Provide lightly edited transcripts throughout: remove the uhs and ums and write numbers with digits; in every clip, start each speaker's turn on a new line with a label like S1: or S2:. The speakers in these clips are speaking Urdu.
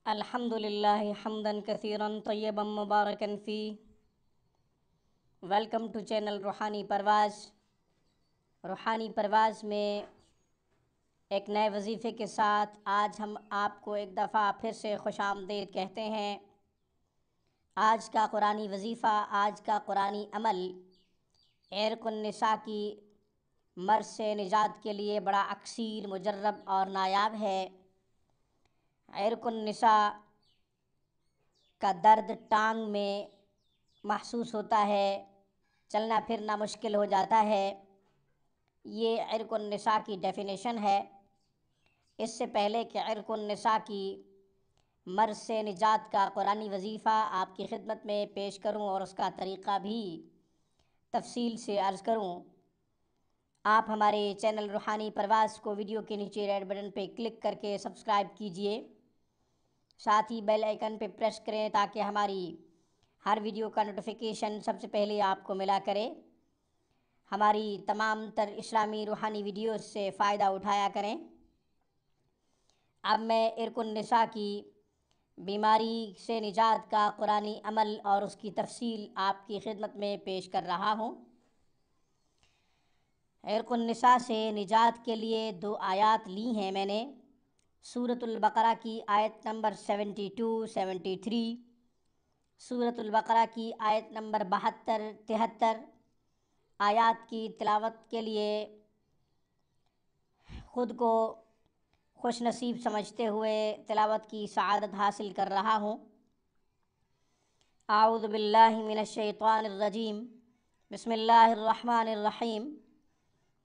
S1: الحمد للہ حمدا کثیرا طیبا مبارکا فی۔ ویلکم ٹو چینل روحانی پرواز۔ روحانی پرواز میں ایک نئے وظیفے کے ساتھ آج ہم آپ کو ایک دفعہ پھر سے خوش آمدید کہتے ہیں۔ آج کا قرآنی وظیفہ، آج کا قرآنی عمل عرق النساء کی مرض سے نجات کے لیے بڑا اکثیر، مجرب اور نایاب ہے۔ عرق النساء کا درد ٹانگ میں محسوس ہوتا ہے، چلنا پھرنا مشکل ہو جاتا ہے۔ یہ عرق النساء کی ڈیفینیشن ہے۔ اس سے پہلے کہ عرق النساء کی مرض سے نجات کا قرآنی وظیفہ آپ کی خدمت میں پیش کروں اور اس کا طریقہ بھی تفصیل سے عرض کروں، آپ ہمارے چینل روحانی پرواز کو ویڈیو کے نیچے ریڈ بٹن پہ کلک کر کے سبسکرائب کیجئے، ساتھ ہی بیل آئیکن پہ پریس کریں تاکہ ہماری ہر ویڈیو کا نوٹیفیکیشن سب سے پہلے آپ کو ملا کرے۔ ہماری تمام تر اسلامی روحانی ویڈیوز سے فائدہ اٹھایا کریں۔ اب میں عرق النساء کی بیماری سے نجات کا قرآنی عمل اور اس کی تفصیل آپ کی خدمت میں پیش کر رہا ہوں۔ عرق النساء سے نجات کے لیے 2 آیات لی ہیں میں نے، سورۃ البقرہ کی آیت نمبر 72 73، سورۃ البقرہ کی آیت نمبر 72 73۔ آیات کی تلاوت کے لیے خود کو خوش نصیب سمجھتے ہوئے تلاوت کی سعادت حاصل کر رہا ہوں۔ اعوذ باللہ من الشیطان الرجیم، بسم اللہ الرحمن الرحیم۔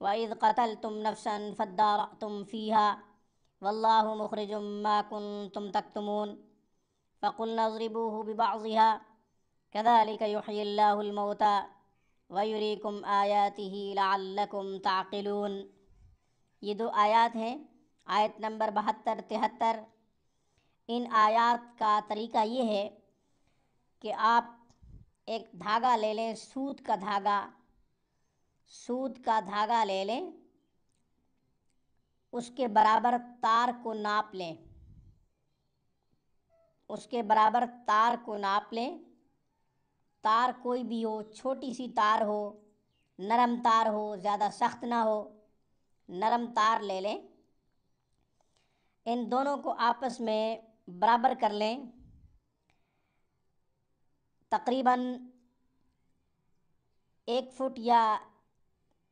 S1: وَإِذْ قَتَلْتُمْ نَفْسًا فَادَّارَأْتُمْ فِيهَا وَاللَّهُ مُخْرِجٌ مَا كُنْتُمْ تَكْتُمُونَ فَقُلْنَا اضْرِبُوهُ بِبَعْضِهَا كَذَلِكَ يُحْيِي اللَّهُ الْمَوْتَى وَيُرِيكُمْ آيَاتِهِ لَعَلَّكُمْ تَعْقِلُونَ۔ یہ 2 آیات ہیں، آیت نمبر 72 73۔ ان آیات کا طریقہ یہ ہے کہ آپ ایک دھاگا لے لیں، سوت کا دھاگا لے لیں، اس کے برابر تار کو ناپ لیں، تار کوئی بھی ہو، چھوٹی سی تار ہو، نرم تار ہو، زیادہ سخت نہ ہو، نرم تار لے لیں۔ ان دونوں کو آپس میں برابر کر لیں، تقریباً 1 فٹ یا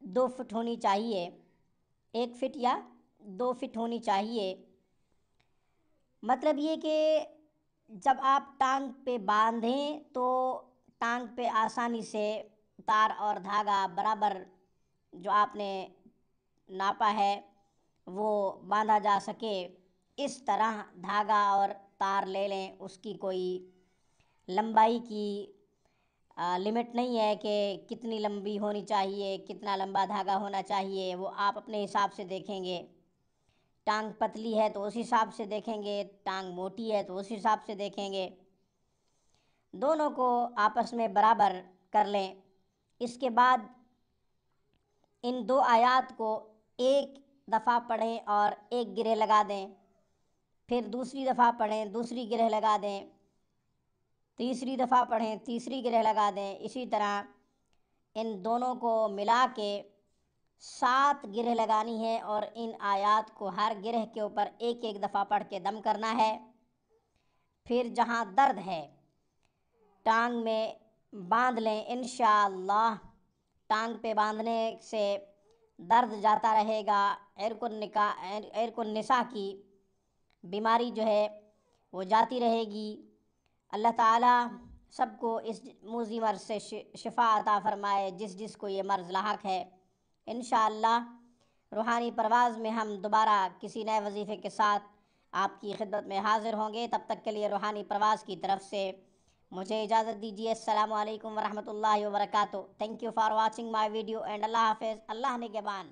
S1: 2 فٹ ہونی چاہیے، 1 فٹ یا 2 فٹ ہونی چاہیے۔ مطلب یہ کہ جب آپ ٹانگ پہ باندھیں تو ٹانگ پہ آسانی سے تار اور دھاگا برابر جو آپ نے ناپا ہے وہ باندھا جا سکے، اس طرح دھاگا اور تار لے لیں۔ اس کی کوئی لمبائی کی لمٹ نہیں ہے کہ کتنی لمبی ہونی چاہیے، کتنا لمبا دھاگا ہونا چاہیے، وہ آپ اپنے حساب سے دیکھیں گے۔ ٹانگ پتلی ہے تو اس حساب سے دیکھیں گے، ٹانگ موٹی ہے تو اس حساب سے دیکھیں گے۔ دونوں کو آپس میں برابر کر لیں۔ اس کے بعد ان 2 آیات کو ایک دفعہ پڑھیں اور ایک گرہ لگا دیں، پھر دوسری دفعہ پڑھیں، دوسری گرہ لگا دیں، تیسری دفعہ پڑھیں، تیسری گرہ لگا دیں۔ اسی طرح ان دونوں کو ملا کے 7 گرہ لگانی ہے اور ان آیات کو ہر گرہ کے اوپر ایک ایک دفعہ پڑھ کے دم کرنا ہے۔ پھر جہاں درد ہے ٹانگ میں باندھ لیں، انشاءاللہ ٹانگ پہ باندھنے سے درد جاتا رہے گا، عرق النساء کی بیماری جو ہے وہ جاتی رہے گی۔ اللہ تعالیٰ سب کو اس موذی مرض سے شفا عطا فرمائے، جس کو یہ مرض لاحق ہے۔ انشاءاللہ روحانی پرواز میں ہم دوبارہ کسی نئے وظیفے کے ساتھ آپ کی خدمت میں حاضر ہوں گے۔ تب تک کے لیے روحانی پرواز کی طرف سے مجھے اجازت دیجیے۔ السلام علیکم ورحمۃ اللہ وبرکاتہ۔ Thank you for watching my video and اللہ حافظ۔ اللہ نگہبان۔